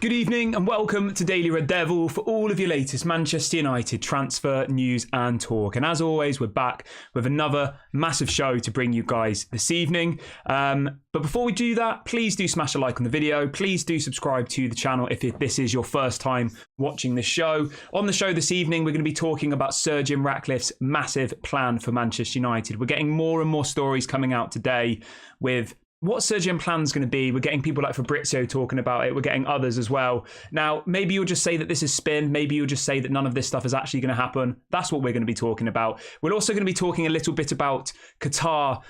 Good evening and welcome to Daily Red Devil for all of your latest Manchester United transfer news and talk. And as always, we're back with another massive show to bring you guys this evening. But before we do that, please do smash a like on the video. Please do subscribe to the channel if this is your first time watching this show. On the show this evening, we're going to be talking about Sir Jim Ratcliffe's massive plan for Manchester United. We're getting more and more stories coming out today with what Sir Jim plan's going to be. We're getting people like Fabrizio talking about it. We're getting others as well. Now, maybe you'll just say that this is spin. Maybe you'll just say that none of this stuff is actually going to happen. That's what we're going to be talking about. We're also going to be talking a little bit about Qatar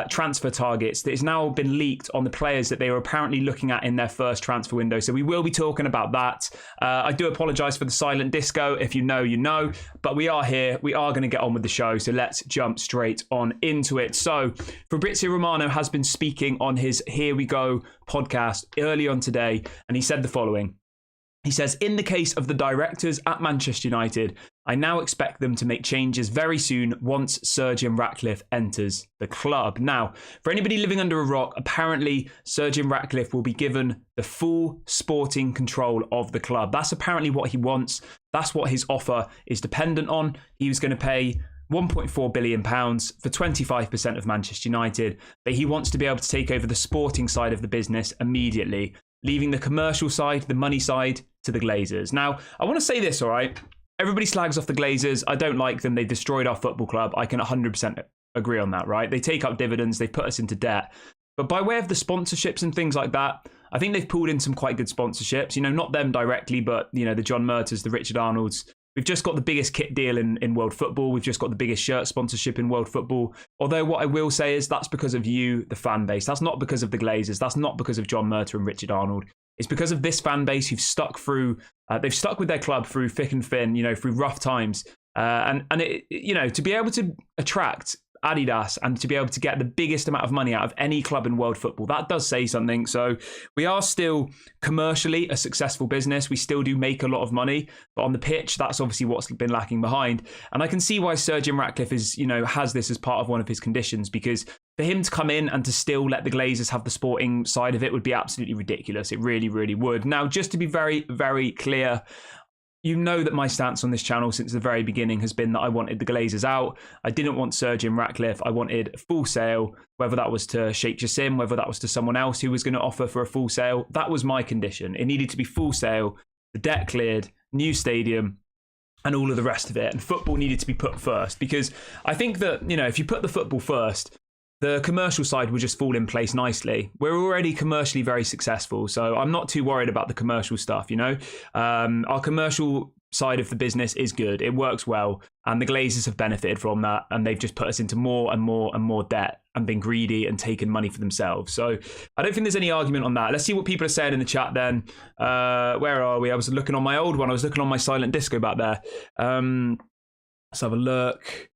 transfer targets that has now been leaked on the players that they were apparently looking at in their first transfer window. So we will be talking about that. I do apologise for the silent disco. If you know, you know. But we are here. We are going to get on with the show. So let's jump straight on into it. So Fabrizio Romano has been speaking on his Here We Go podcast early on today, and he said the following. He says, in the case of the directors at Manchester United, I now expect them to make changes very soon once Sir Jim Ratcliffe enters the club. Now, for anybody living under a rock, apparently Sir Jim Ratcliffe will be given the full sporting control of the club. That's apparently what he wants. That's what his offer is dependent on. He was going to pay £1.4 billion for 25% of Manchester United, but he wants to be able to take over the sporting side of the business immediately, leaving the commercial side, the money side, to the Glazers. Now, I want to say this, all right? Everybody slags off the Glazers. I don't like them. They've destroyed our football club. I can 100% agree on that, right? They take up dividends. They put us into debt. But by way of the sponsorships and things like that, I think they've pulled in some quite good sponsorships. You know, not them directly, but, you know, the John Murters, the Richard Arnolds. We've just got the biggest kit deal in world football. We've just got the biggest shirt sponsorship in world football. Although what I will say is that's because of you, the fan base. That's not because of the Glazers. That's not because of John Murter and Richard Arnold. It's because of this fan base who've stuck through, they've stuck with their club through thick and thin, you know, through rough times. And it, you know, to be able to attract Adidas and to be able to get the biggest amount of money out of any club in world football, that does say something. So we are still commercially a successful business. We still do make a lot of money, but on the pitch, that's obviously what's been lacking behind. And I can see why Sir Jim Ratcliffe is, you know, has this as part of one of his conditions, because for him to come in and to still let the Glazers have the sporting side of it would be absolutely ridiculous. It really, really would. Now, just to be very, very clear, you know that my stance on this channel since the very beginning has been that I wanted the Glazers out. I didn't want Sir Jim Ratcliffe. I wanted full sale, whether that was to Sheikh Jassim, whether that was to someone else who was going to offer for a full sale. That was my condition. It needed to be full sale, the debt cleared, new stadium, and all of the rest of it. And football needed to be put first, because I think that, you know, if you put the football first, the commercial side will just fall in place nicely. We're already commercially very successful, so I'm not too worried about the commercial stuff, you know. Our commercial side of the business is good. It works well, and the Glazers have benefited from that, and they've just put us into more and more and more debt and been greedy and taken money for themselves. So I don't think there's any argument on that. Let's see what people are saying in the chat then. Where are we? I was looking on my old one. I was looking on my silent disco back there. Let's have a look.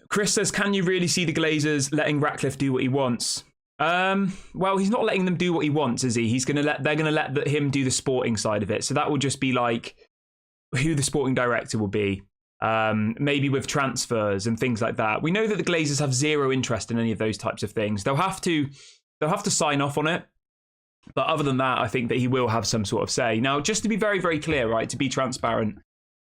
Chris says, can you really see the Glazers letting Ratcliffe do what he wants? Well, he's not letting them do what he wants, is he? They're going to let him do the sporting side of it. So that will just be like who the sporting director will be. Maybe with transfers and things like that. We know that the Glazers have zero interest in any of those types of things. They'll have to sign off on it. But other than that, I think that he will have some sort of say. Now, just to be very, very clear, right, to be transparent,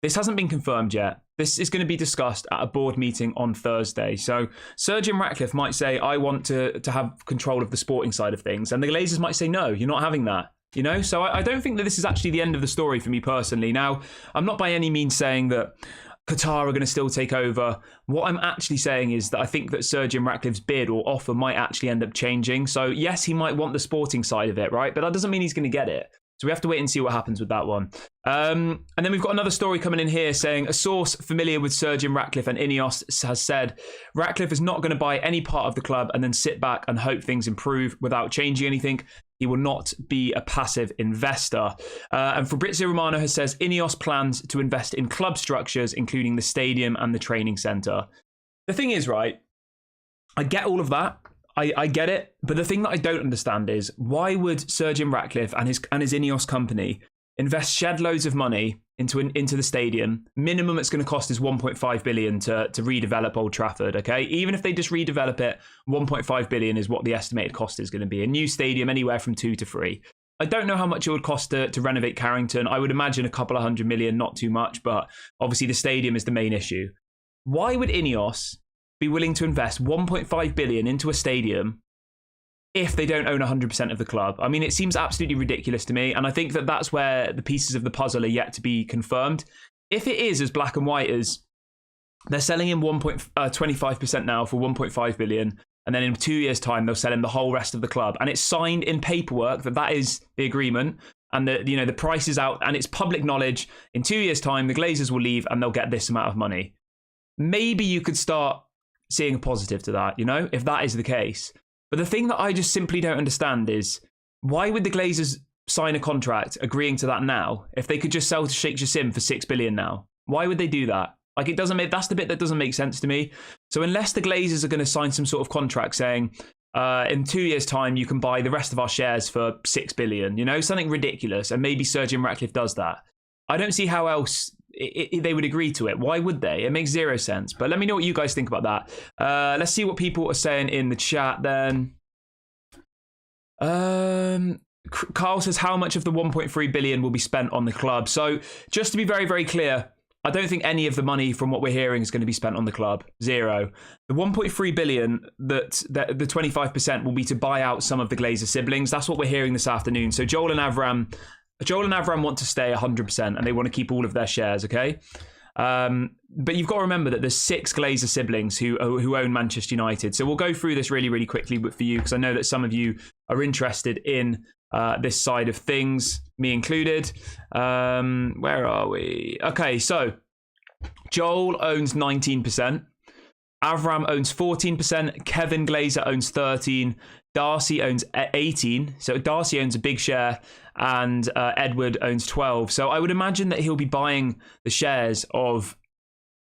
this hasn't been confirmed yet. This is going to be discussed at a board meeting on Thursday. So Sir Jim Ratcliffe might say, I want to have control of the sporting side of things. And the Glazers might say, no, you're not having that. You know, so I don't think that this is actually the end of the story for me personally. Now, I'm not by any means saying that Qatar are going to still take over. What I'm actually saying is that I think that Sir Jim Ratcliffe's bid or offer might actually end up changing. So yes, he might want the sporting side of it, right? But that doesn't mean he's going to get it. So we have to wait and see what happens with that one. And then we've got another story coming in here saying a source familiar with Sir Jim Ratcliffe and Inos has said Ratcliffe is not going to buy any part of the club and then sit back and hope things improve without changing anything. He will not be a passive investor. And Fabrizio Romano has says Inos plans to invest in club structures, including the stadium and the training centre. The thing is, right, I get all of that. I get it, but the thing that I don't understand is why would Sir Jim Ratcliffe and his Ineos company invest shed loads of money into the stadium? Minimum it's going to cost is 1.5 billion to redevelop Old Trafford. Okay, even if they just redevelop it, 1.5 billion is what the estimated cost is going to be. A new stadium, anywhere from 2 to 3. I don't know how much it would cost to renovate Carrington. I would imagine a couple of $100 million, not too much, but obviously the stadium is the main issue. Why would Ineos be willing to invest 1.5 billion into a stadium if they don't own 100% of the club? I mean, it seems absolutely ridiculous to me, and I think that that's where the pieces of the puzzle are yet to be confirmed. If it is as black and white as they're selling him 25% now for 1.5 billion, and then in 2 years' time they'll sell him the whole rest of the club, and it's signed in paperwork that is the agreement, and the price is out, and it's public knowledge. In 2 years' time, the Glazers will leave, and they'll get this amount of money. Maybe you could start seeing a positive to that, if that is the case. But the thing that I just simply don't understand is, why would the Glazers sign a contract agreeing to that now if they could just sell to Sheikh Jassim for 6 billion now? Why would they do that? Like, that's the bit that doesn't make sense to me. So unless the Glazers are going to sign some sort of contract saying, in 2 years' time, you can buy the rest of our shares for 6 billion, something ridiculous, and maybe Sir Jim Ratcliffe does that, I don't see how else they would agree to it. Why would they? It makes zero sense. But let me know what you guys think about that. Let's see what people are saying in the chat then. Carl says, how much of the 1.3 billion will be spent on the club? So just to be very, very clear, I don't think any of the money from what we're hearing is going to be spent on the club. Zero. The 1.3 billion, that the 25% will be to buy out some of the Glazer siblings. That's what we're hearing this afternoon. So Joel and Avram want to stay 100%, and they want to keep all of their shares, okay? But you've got to remember that there's 6 Glazer siblings who own Manchester United. So we'll go through this really, really quickly for you, because I know that some of you are interested in this side of things, me included. Where are we? Okay, so Joel owns 19%. Avram owns 14%. Kevin Glazer owns 13%. Darcy owns 18%. So Darcy owns a big share. And Edward owns 12%. So I would imagine that he'll be buying the shares of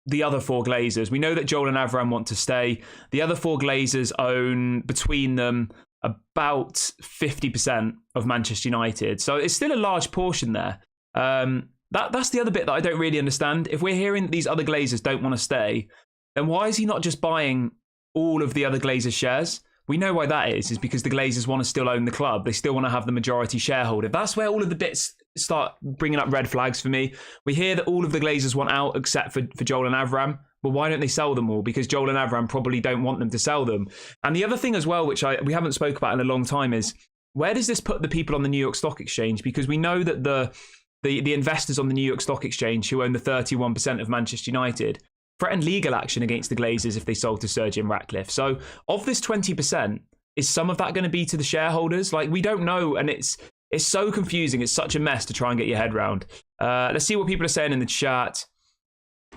the other 4 Glazers. We know that Joel and Avram want to stay. The other 4 Glazers own, between them, about 50% of Manchester United. So it's still a large portion there. That's the other bit that I don't really understand. If we're hearing that these other Glazers don't want to stay, then why is he not just buying all of the other Glazers' shares? We know why that is because the Glazers want to still own the club. They still want to have the majority shareholder. That's where all of the bits start bringing up red flags for me. We hear that all of the Glazers want out except for Joel and Avram. Well, why don't they sell them all? Because Joel and Avram probably don't want them to sell them. And the other thing as well, which we haven't spoke about in a long time, is where does this put the people on the New York Stock Exchange? Because we know that the investors on the New York Stock Exchange who own the 31% of Manchester United threatened legal action against the Glazers if they sold to Sir Jim Ratcliffe. So of this 20%, is some of that going to be to the shareholders? Like, we don't know, and it's so confusing. It's such a mess to try and get your head around. Let's see what people are saying in the chat.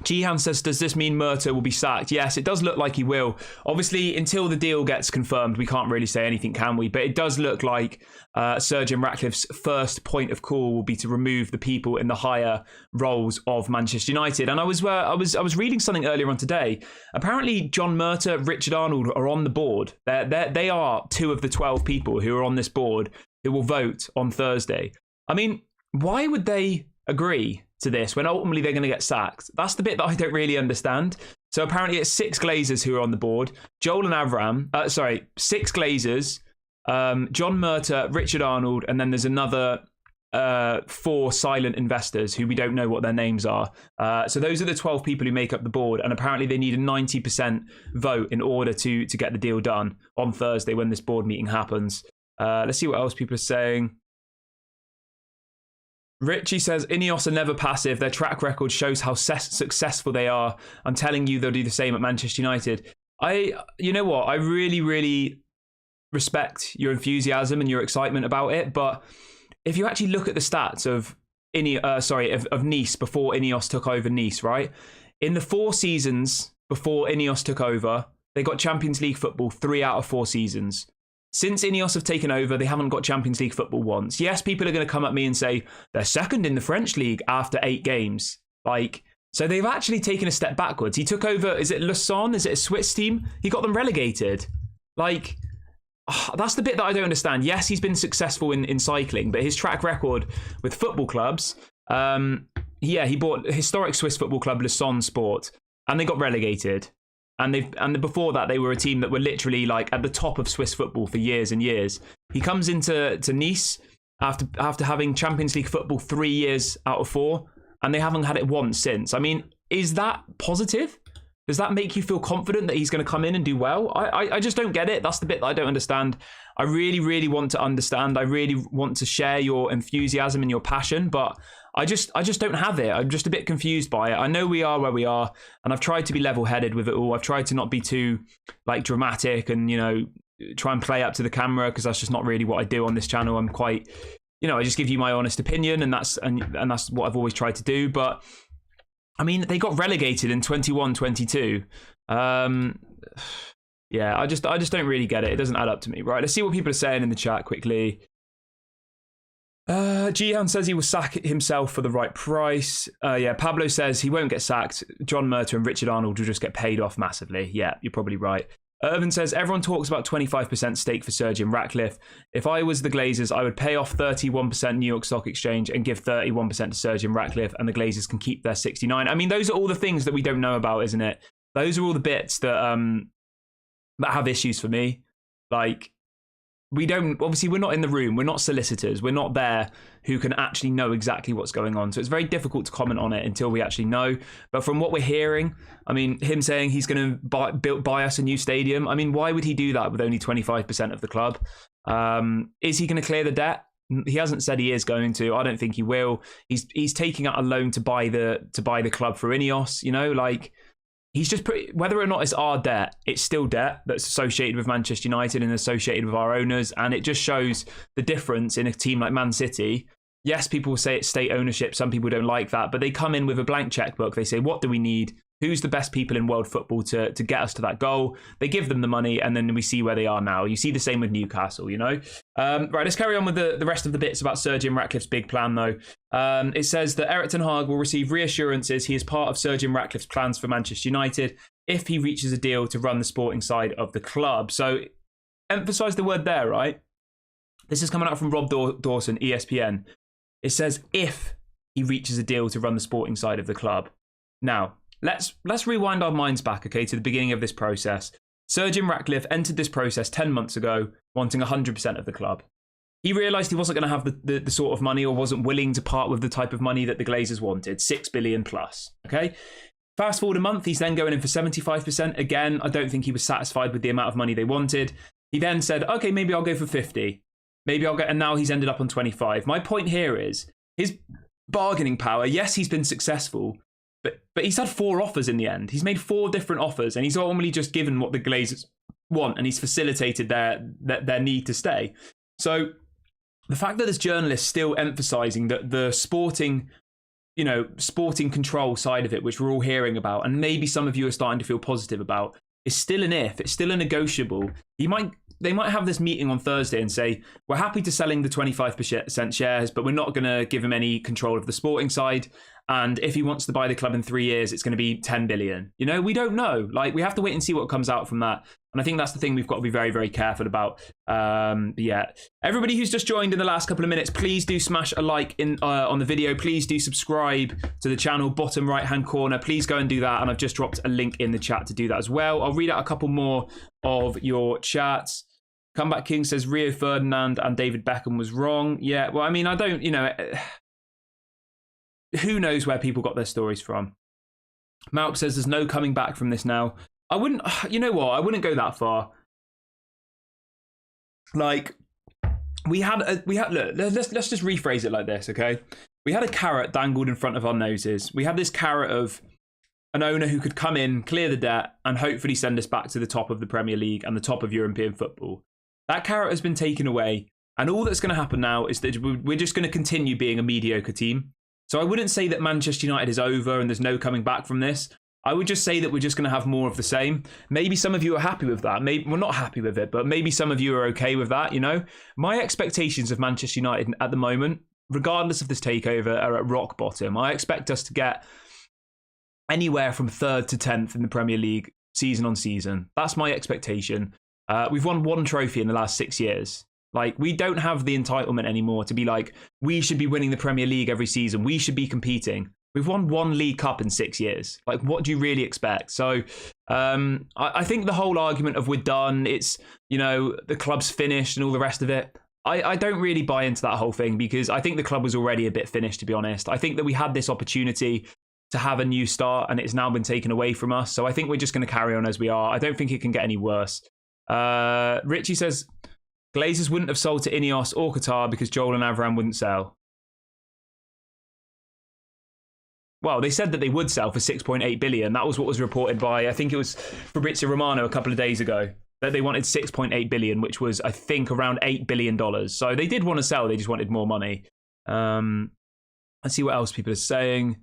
Jihan says, does this mean Murta will be sacked? Yes, it does look like he will. Obviously, until the deal gets confirmed, we can't really say anything, can we? But it does look like Sir Jim Ratcliffe's first point of call will be to remove the people in the higher roles of Manchester United. And I was reading something earlier on today. Apparently, John Murta, Richard Arnold are on the board. They are 2 of the 12 people who are on this board who will vote on Thursday. I mean, why would they agree to this when ultimately they're going to get sacked? That's the bit that I don't really understand. So apparently it's 6 Glazers who are on the board. Joel and Avram, 6 Glazers, John Murta, Richard Arnold, and then there's another 4 silent investors who we don't know what their names are. So those are the 12 people who make up the board, and apparently they need a 90% vote in order to get the deal done on Thursday when this board meeting happens. Let's see what else people are saying. Richie says, Ineos are never passive. Their track record shows how successful they are. I'm telling you, they'll do the same at Manchester United. You know what? I really, really respect your enthusiasm and your excitement about it. But if you actually look at the stats of Nice before Ineos took over Nice, right? In the 4 seasons before Ineos took over, they got Champions League football 3 out of 4 seasons. Since Ineos have taken over, they haven't got Champions League football once. Yes, people are going to come at me and say they're second in the French league after 8 games. So they've actually taken a step backwards. He took over, is it Lausanne? Is it a Swiss team? He got them relegated. That's the bit that I don't understand. Yes, he's been successful in cycling, but his track record with football clubs, he bought a historic Swiss football club, Lausanne Sport, and they got relegated. And before that, they were a team that were literally at the top of Swiss football for years and years. He comes into Nice, after having Champions League football 3 years out of 4, and they haven't had it once since. I mean, is that positive? Does that make you feel confident that he's going to come in and do well? I just don't get it. That's the bit that I don't understand. I really, really want to understand. I really want to share your enthusiasm and your passion, but I just don't have it. I'm just a bit confused by it. I know we are where we are, and I've tried to be level-headed with it all. I've tried to not be too like dramatic and, you know, try and play up to the camera, because that's just not really what I do on this channel. I'm quite, you know, I just give you my honest opinion, and that's what I've always tried to do. But I mean, they got relegated in 21-22. Yeah, I just don't really get it. It doesn't add up to me. Right, let's see what people are saying in the chat quickly. Jihan says he will sack himself for the right price. Yeah, Pablo says he won't get sacked. John Murta and Richard Arnold will just get paid off massively. Yeah, you're probably right. Irvin says, everyone talks about 25% stake for Sir Jim Ratcliffe. If I was the Glazers, I would pay off 31% New York Stock Exchange and give 31% to Sir Jim Ratcliffe, and the Glazers can keep their 69. I mean, those are all the things that we don't know about, isn't it? Those are all the bits that have issues for me. Like, we don't, obviously we're not in the room, we're not solicitors, we're not there who can actually know exactly what's going on. So it's very difficult to comment on it until we actually know. But from what we're hearing, I mean, him saying he's going to buy us a new stadium, I mean, why would he do that with only 25% of the club? Is he going to clear the debt? He hasn't said he is going to. I don't think he will. He's taking out a loan to buy the club for Inos, you know, like, he's just whether or not it's our debt, it's still debt that's associated with Manchester United and associated with our owners. And it just shows the difference in a team like Man City. Yes, people will say it's state ownership. Some people don't like that, but they come in with a blank checkbook. They say, what do we need? Who's the best people in world football to get us to that goal? They give them the money, and then we see where they are now. You see the same with Newcastle, you know? Right, let's carry on with the rest of the bits about Sir Jim Ratcliffe's big plan, though. It says that Erik ten Hag will receive reassurances he is part of Sir Jim Ratcliffe's plans for Manchester United if he reaches a deal to run the sporting side of the club. So, emphasise the word there, right? This is coming out from Rob Dawson, ESPN. It says if he reaches a deal to run the sporting side of the club. Now, let's rewind our minds back, okay, to the beginning of this process. Sir Jim Ratcliffe entered this process 10 months ago, wanting 100% of the club. He realised he wasn't going to have the sort of money, or wasn't willing to part with the type of money that the Glazers wanted, 6 billion plus, okay? Fast forward a month, he's then going in for 75%. Again, I don't think he was satisfied with the amount of money they wanted. He then said, okay, maybe I'll go for 50. Maybe I'll get, and now he's ended up on 25. My point here is his bargaining power. Yes, he's been successful, but he's had 4 offers in the end. He's made 4 different offers, and he's only just given what the Glazers want, and he's facilitated their need to stay. So the fact that there's journalists still emphasising that the sporting control side of it, which we're all hearing about, and maybe some of you are starting to feel positive about, is still an if. It's still a negotiable. They might have this meeting on Thursday and say, we're happy to selling the 25% shares, but we're not going to give him any control of the sporting side. And if he wants to buy the club in 3 years, it's going to be 10 billion. You know, we don't know. Like, we have to wait and see what comes out from that. And I think that's the thing we've got to be very, very careful about. Yeah. Everybody who's just joined in the last couple of minutes, please do smash a like on the video. Please do subscribe to the channel, bottom right-hand corner. Please go and do that. And I've just dropped a link in the chat to do that as well. I'll read out a couple more of your chats. Comeback King says Rio Ferdinand and David Beckham was wrong. Yeah, well, I mean, I don't, you know, who knows where people got their stories from. Malk says there's no coming back from this now. I wouldn't, you know what, I wouldn't go that far. Like, look, let's just rephrase it like this, okay? We had a carrot dangled in front of our noses. We had this carrot of an owner who could come in, clear the debt, and hopefully send us back to the top of the Premier League and the top of European football. That carrot has been taken away, and all that's going to happen now is that we're just going to continue being a mediocre team. So I wouldn't say that Manchester United is over and there's no coming back from this. I would just say that we're just going to have more of the same. Maybe some of you are happy with that. Maybe we're not happy with it, but maybe some of you are okay with that, you know? My expectations of Manchester United at the moment, regardless of this takeover, are at rock bottom. I expect us to get anywhere from 3rd to 10th in the Premier League season on season. That's my expectation. We've won 1 trophy in the last 6 years. Like, we don't have the entitlement anymore to be like, we should be winning the Premier League every season. We should be competing. We've won 1 League Cup in 6 years. Like, what do you really expect? So I think the whole argument of we're done, it's, you know, the club's finished and all the rest of it, I don't really buy into that whole thing because I think the club was already a bit finished, to be honest. I think that we had this opportunity to have a new start and it's now been taken away from us. So I think we're just going to carry on as we are. I don't think it can get any worse. Richie says, Glazers wouldn't have sold to Inos or Qatar because Joel and Avram wouldn't sell. Well, they said that they would sell for 6.8 billion. That was what was reported by, I think it was Fabrizio Romano a couple of days ago, that they wanted 6.8 billion, which was, I think, around $8 billion. So they did want to sell. They just wanted more money. Let's see what else people are saying.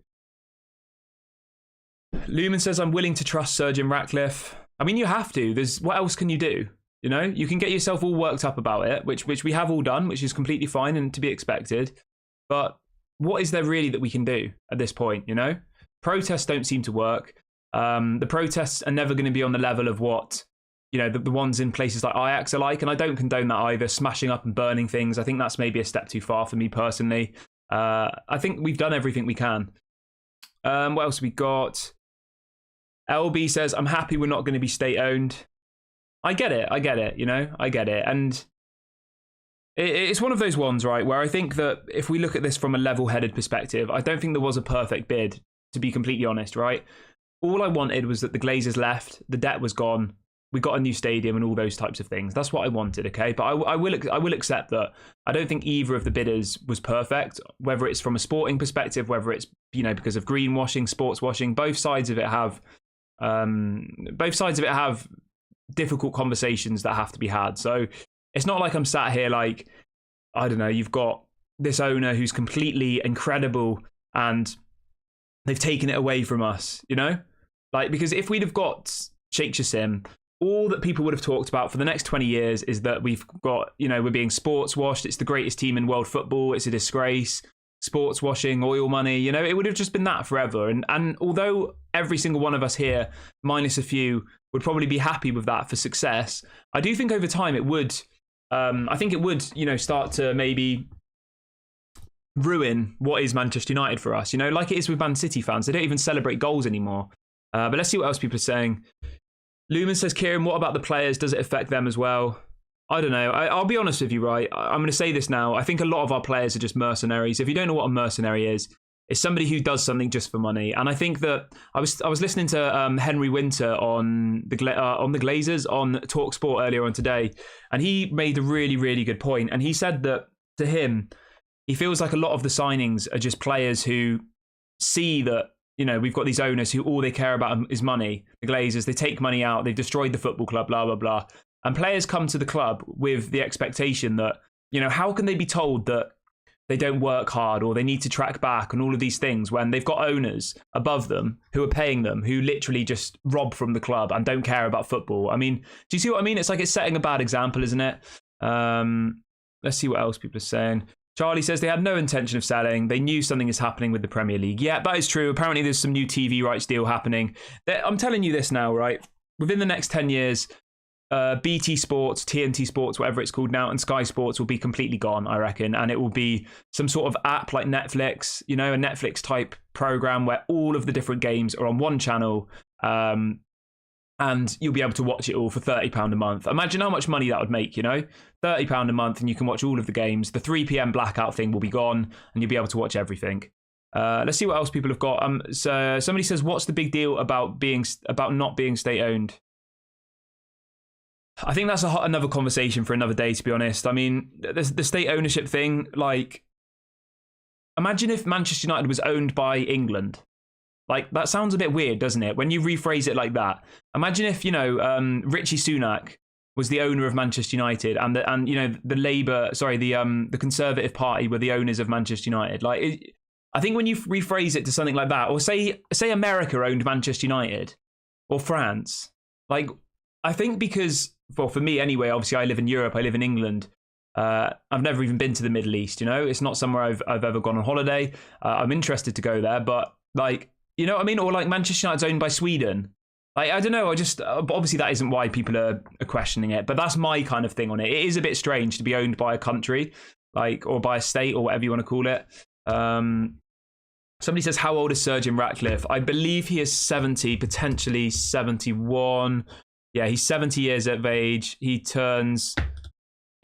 Lumen says, I'm willing to trust Sergeant Ratcliffe. I mean, you have to. What else can you do? You know, you can get yourself all worked up about it, which we have all done, which is completely fine and to be expected. But what is there really that we can do at this point, you know? Protests don't seem to work. The protests are never going to be on the level of what, you know, the ones in places like Ajax are like, and I don't condone that either, smashing up and burning things. I think that's maybe a step too far for me personally. I think we've done everything we can. What else have we got? LB says, I'm happy we're not going to be state-owned. I get it, you know, I get it. And it's one of those ones, right, where I think that if we look at this from a level-headed perspective, I don't think there was a perfect bid, to be completely honest, right? All I wanted was that the Glazers left, the debt was gone, we got a new stadium and all those types of things. That's what I wanted, okay? But I will accept that I don't think either of the bidders was perfect, whether it's from a sporting perspective, whether it's, you know, because of greenwashing, sports washing, both sides of it have difficult conversations that have to be had. So it's not like I'm sat here like, I don't know, you've got this owner who's completely incredible and they've taken it away from us, you know? Like, because if we'd have got Sheikh Jassim, all that people would have talked about for the next 20 years is that we've got, you know, we're being sports washed. It's the greatest team in world football. It's a disgrace. Sports washing, oil money, you know, it would have just been that forever. And although every single one of us here, minus a few, would probably be happy with that for success, I do think over time it would, I think it would, you know, start to maybe ruin what is Manchester United for us, you know, like it is with Man City fans. They don't even celebrate goals anymore. But let's see what else people are saying. Lumen says, Kieran, what about the players? Does it affect them as well? I don't know. I'll be honest with you, right? I'm going to say this now. I think a lot of our players are just mercenaries. If you don't know what a mercenary is, it's somebody who does something just for money. And I think that I was listening to Henry Winter on the Glazers on TalkSport earlier on today, and he made a really, really good point. And he said that to him, he feels like a lot of the signings are just players who see that, you know, we've got these owners who all they care about is money. The Glazers, they take money out, they've destroyed the football club, blah, blah, blah. And players come to the club with the expectation that, you know, how can they be told that they don't work hard or they need to track back and all of these things when they've got owners above them who are paying them, who literally just rob from the club and don't care about football? I mean, do you see what I mean? It's like it's setting a bad example, isn't it? Let's see what else people are saying. Charlie says they had no intention of selling. They knew something is happening with the Premier League. Yeah, that is true. Apparently there's some new TV rights deal happening. I'm telling you this now, right? Within the next 10 years, BT Sports, TNT Sports, whatever it's called now, and Sky Sports will be completely gone, I reckon. And it will be some sort of app like Netflix, you know, a Netflix type program where all of the different games are on one channel. And you'll be able to watch it all for £30 a month. Imagine how much money that would make, you know? £30 a month and you can watch all of the games. The 3 p.m. blackout thing will be gone and you'll be able to watch everything. Let's see what else people have got. So somebody says, what's the big deal about not being state-owned? I think that's another conversation for another day, to be honest. I mean, the state ownership thing, like, imagine if Manchester United was owned by England. Like, that sounds a bit weird, doesn't it? When you rephrase it like that. Imagine if, you know, Richie Sunak was the owner of Manchester United and you know, the Conservative Party were the owners of Manchester United. Like, I think when you rephrase it to something like that, or say America owned Manchester United or France, like, I think because, well, for me anyway, obviously I live in Europe, I live in England. I've never even been to the Middle East, you know? It's not somewhere I've ever gone on holiday. I'm interested to go there, but like, you know what I mean? Or like Manchester United's owned by Sweden. Like, I don't know, obviously that isn't why people are questioning it, but that's my kind of thing on it. It is a bit strange to be owned by a country, like, or by a state or whatever you want to call it. Somebody says, how old is Sir Jim Ratcliffe? I believe he is 70, potentially 71. Yeah, he's 70 years of age. He turns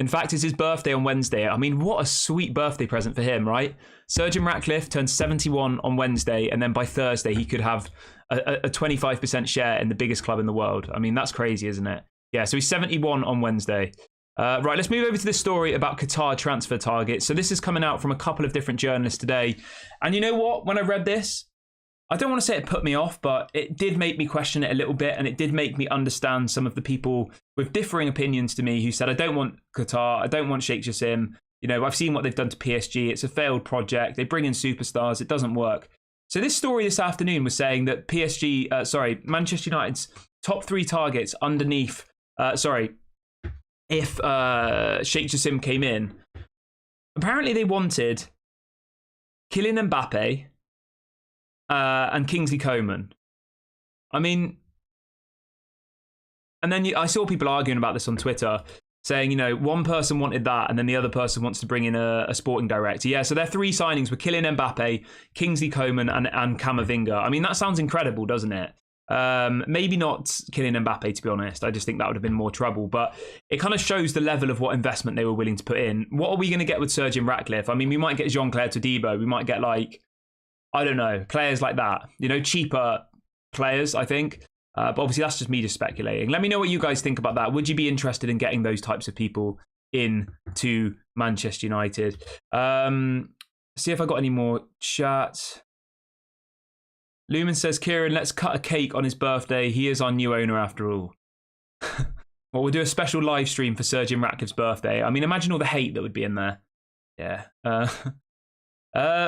In fact, it's his birthday on Wednesday. I mean, what a sweet birthday present for him, right? Sir Jim Ratcliffe turns 71 on Wednesday, and then by Thursday, he could have a 25% share in the biggest club in the world. I mean, that's crazy, isn't it? Yeah, so he's 71 on Wednesday. Right, let's move over to this story about Qatar transfer targets. So this is coming out from a couple of different journalists today. And you know what? When I read this, I don't want to say it put me off, but it did make me question it a little bit, and it did make me understand some of the people with differing opinions to me who said, I don't want Qatar, I don't want Sheikh Jassim. You know, I've seen what they've done to PSG. It's a failed project. They bring in superstars. It doesn't work. So this story this afternoon was saying that Manchester United's top 3 targets underneath, if Sheikh Jassim came in, apparently they wanted Kylian Mbappe, and Kingsley Coman. I mean, and then I saw people arguing about this on Twitter, saying, you know, one person wanted that and then the other person wants to bring in a sporting director. Yeah, so their 3 signings were Kylian Mbappe, Kingsley Coman, and Camavinga. I mean, that sounds incredible, doesn't it? Maybe not Kylian Mbappe, to be honest. I just think that would have been more trouble, but it kind of shows the level of what investment they were willing to put in. What are we going to get with Sir Jim Ratcliffe? I mean, we might get Jean-Claire Todibo. We might get, like, I don't know, players like that, you know, cheaper players, I think. But obviously, that's just me just speculating. Let me know what you guys think about that. Would you be interested in getting those types of people into Manchester United? See if I got any more chats. Lumen says, Kieran, let's cut a cake on his birthday. He is our new owner after all. Well, we'll do a special live stream for Sir Jim Ratcliffe's birthday. I mean, imagine all the hate that would be in there. Yeah.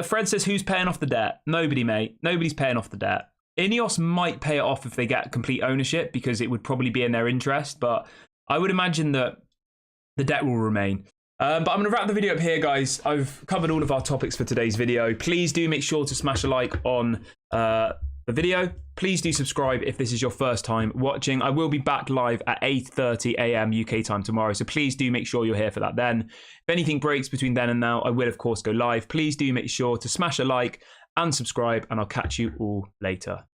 Fred says, who's paying off the debt? Nobody, mate. Nobody's paying off the debt. Ineos might pay it off if they get complete ownership, because it would probably be in their interest, but I would imagine that the debt will remain. But I'm going to wrap the video up here, guys. I've covered all of our topics for today's video. Please do make sure to smash a like on the video. Please do subscribe if this is your first time watching. I will be back live at 8:30 a.m. UK time tomorrow, so please do make sure you're here for that then. If anything breaks between then and now, I will, of course, go live. Please do make sure to smash a like and subscribe, and I'll catch you all later.